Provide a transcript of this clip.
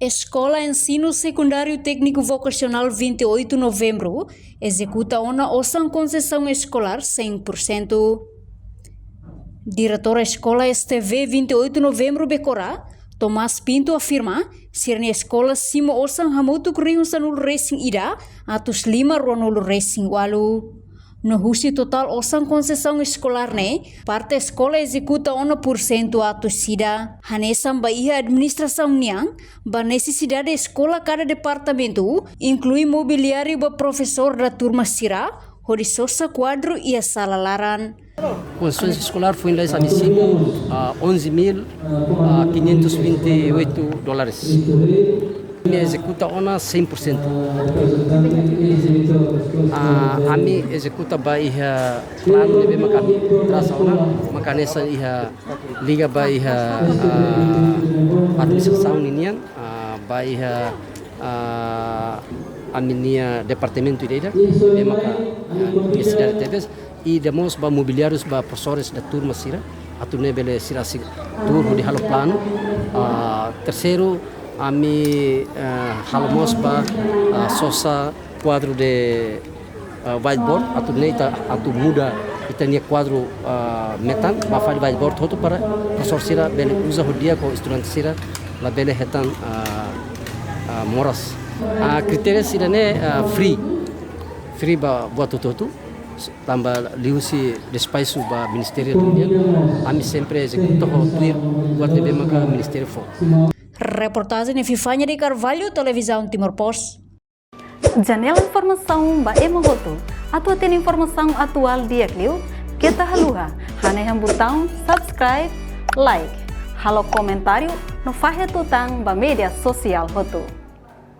Escola Ensino Secundário Técnico Vocacional 28 de novembro executa uma oção concessão escolar 100%. Diretora Escola STV 28 de novembro Becorá, Tomás Pinto afirma ser na escola Simo Osan Hamutu Kriun Sanul Racing Ida atus 5 Ronul Racing Walu. No husi total osan concessão escolar parte escola executa 1% atus sida. Hanesam bahia administração niang, ba necessidade escola cada departamento, inclui mobiliário ba professor da turma sira, horisosa quadro e a sala laran. Concessão escolar foi em San Isidro a $11.528. Ele executa 100%. Kami executa bahia plano de kami traça makanesa iha liga bahia administração ninian bahia aminia departamento ideia de maka universidade TBS e demos ba mobiliários ba professores da turma sira atune bele sira turno de halo plano. Terceiro ami halmos ba sosa quadro de whiteboard atune atu muda itania quadro metan ba faz whiteboard todo para professor sira bele usa hodia ko estudante sira la bele hetan moras kriteria sira ne free ba buat tutu tambah liusi despaisu ba Ministério Dunia ami sempre executa ho tuir buat de maka Ministério fo. Reportagem Fifanya de Carvalho, Televisão Timor Post. Janela informação ba emogoto. Atua tem informação atual dia Clio. Kita haluha. Hane yang botão subscribe, like. Halo comentário no fahe tutang ba media sosial hotu.